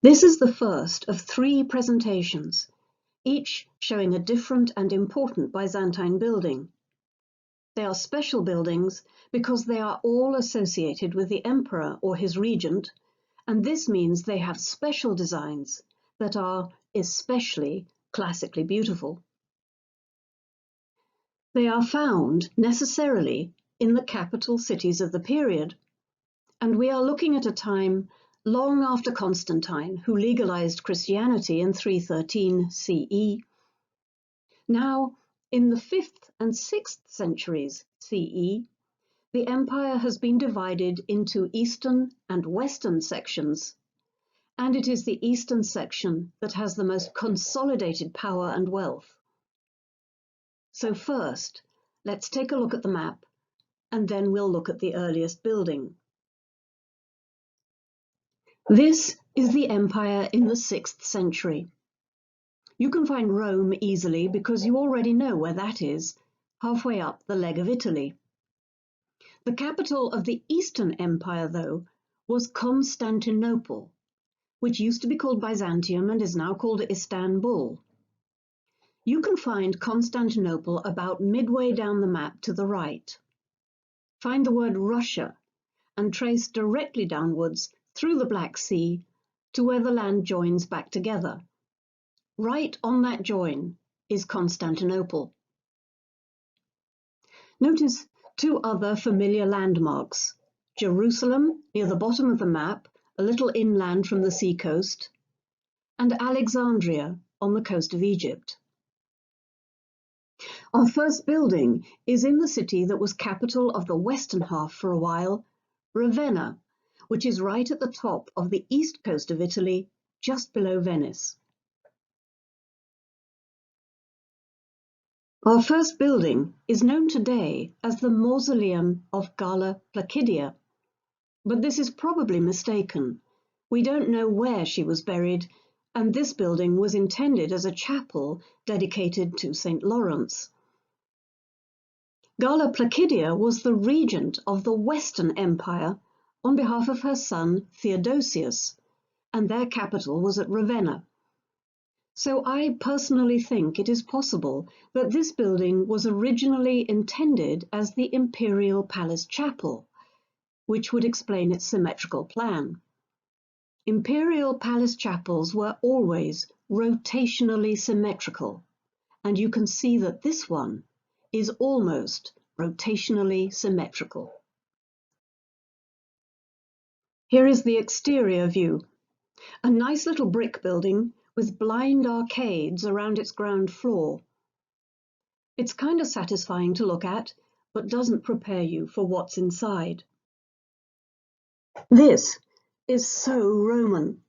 This is the first of 3 presentations, each showing a different and important Byzantine building. They are special buildings because they are all associated with the emperor or his regent, and this means they have special designs that are especially classically beautiful. They are found necessarily in the capital cities of the period, and we are looking at a time long after Constantine, who legalized Christianity in 313 CE. Now, in the 5th and 6th centuries CE, the empire has been divided into eastern and western sections, and it is the eastern section that has the most consolidated power and wealth. So first, let's take a look at the map, and then we'll look at the earliest building. This is the empire in the 6th century. You can find Rome easily because you already know where that is, halfway up the leg of Italy. The capital of the Eastern Empire, though, was Constantinople, which used to be called Byzantium and is now called Istanbul. You can find Constantinople about midway down the map to the right. Find the word Russia and trace directly downwards through the Black Sea to where the land joins back together. Right on that join is Constantinople. Notice 2 other familiar landmarks: Jerusalem near the bottom of the map, a little inland from the seacoast, and Alexandria on the coast of Egypt. Our first building is in the city that was capital of the western half for a while, Ravenna, which is right at the top of the east coast of Italy, just below Venice. Our first building is known today as the Mausoleum of Galla Placidia, but this is probably mistaken. We don't know where she was buried, and this building was intended as a chapel dedicated to St. Lawrence. Galla Placidia was the regent of the Western Empire on behalf of her son Theodosius, and their capital was at Ravenna. So I personally think it is possible that this building was originally intended as the Imperial Palace Chapel, which would explain its symmetrical plan. Imperial Palace chapels were always rotationally symmetrical, and you can see that this one is almost rotationally symmetrical. Here is the exterior view, a nice little brick building with blind arcades around its ground floor. It's kind of satisfying to look at, but doesn't prepare you for what's inside. This is so Roman,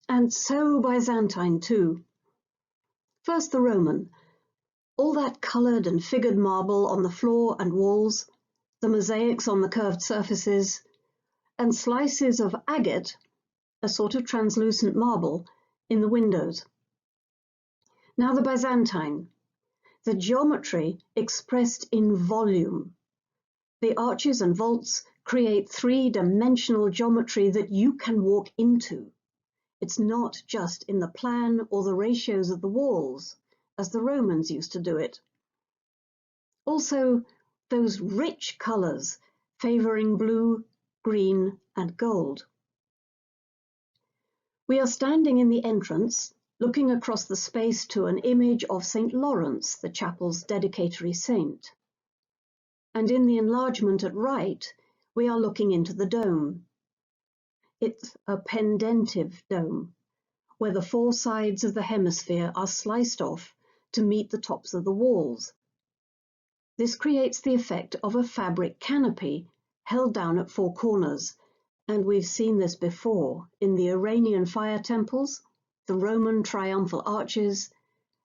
and so Byzantine too. First the Roman, all that coloured and figured marble on the floor and walls, the mosaics on the curved surfaces, and slices of agate, a sort of translucent marble, in the windows. Now the Byzantine, the geometry expressed in volume. The arches and vaults create 3-dimensional geometry that you can walk into. It's not just in the plan or the ratios of the walls, as the Romans used to do it. Also, those rich colours favouring blue, green, and gold. We are standing in the entrance, looking across the space to an image of St. Lawrence, the chapel's dedicatory saint. And in the enlargement at right, we are looking into the dome. It's a pendentive dome, where the 4 sides of the hemisphere are sliced off to meet the tops of the walls. This creates the effect of a fabric canopy held down at 4 corners, and we've seen this before in the Iranian fire temples, the Roman triumphal arches,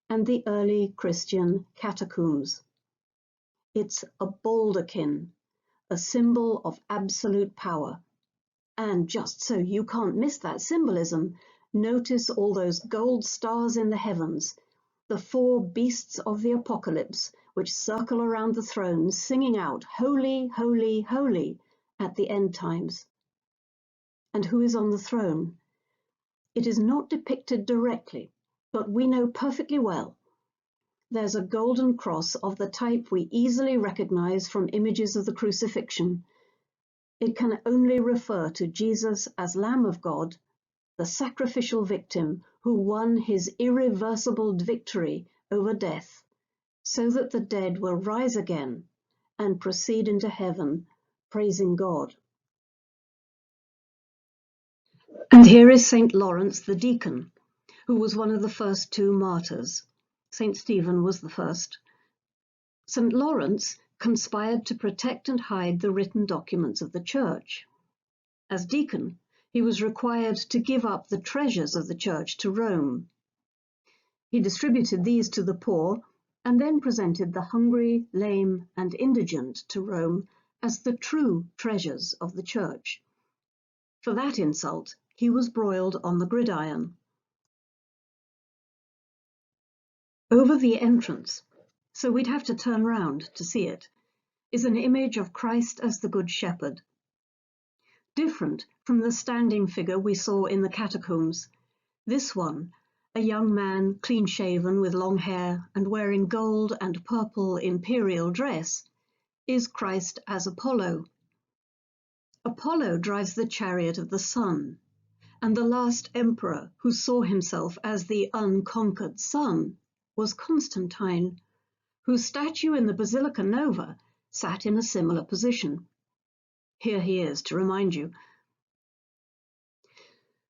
and the early Christian catacombs. It's a baldaquin, a symbol of absolute power. And just so you can't miss that symbolism, notice all those gold stars in the heavens, the 4 beasts of the apocalypse, which circle around the throne, singing out, "Holy, holy, holy," at the end times. And who is on the throne? It is not depicted directly, but we know perfectly well. There's a golden cross of the type we easily recognize from images of the crucifixion. It can only refer to Jesus as Lamb of God, the sacrificial victim who won his irreversible victory over death, so that the dead will rise again and proceed into heaven, praising God. And here is St. Lawrence the deacon, who was one of the first two martyrs. St. Stephen was the first. St. Lawrence conspired to protect and hide the written documents of the church. As deacon, he was required to give up the treasures of the church to Rome. He distributed these to the poor and then presented the hungry, lame, and indigent to Rome as the true treasures of the church. For that insult, he was broiled on the gridiron. Over the entrance, so we'd have to turn round to see it, is an image of Christ as the Good Shepherd. Different from the standing figure we saw in the catacombs, this one, a young man clean-shaven with long hair and wearing gold and purple imperial dress, is Christ as Apollo. Apollo drives the chariot of the sun, and the last emperor who saw himself as the unconquered sun was Constantine, whose statue in the Basilica Nova sat in a similar position. Here he is to remind you.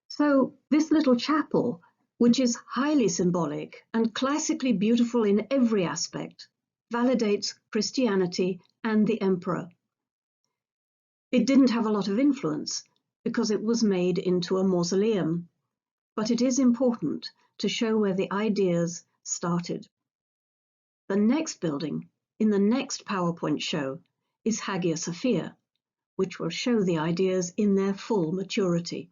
So this little chapel, which is highly symbolic and classically beautiful in every aspect, validates Christianity and the emperor. It didn't have a lot of influence because it was made into a mausoleum, but it is important to show where the ideas started. The next building in the next PowerPoint show is Hagia Sophia, which will show the ideas in their full maturity.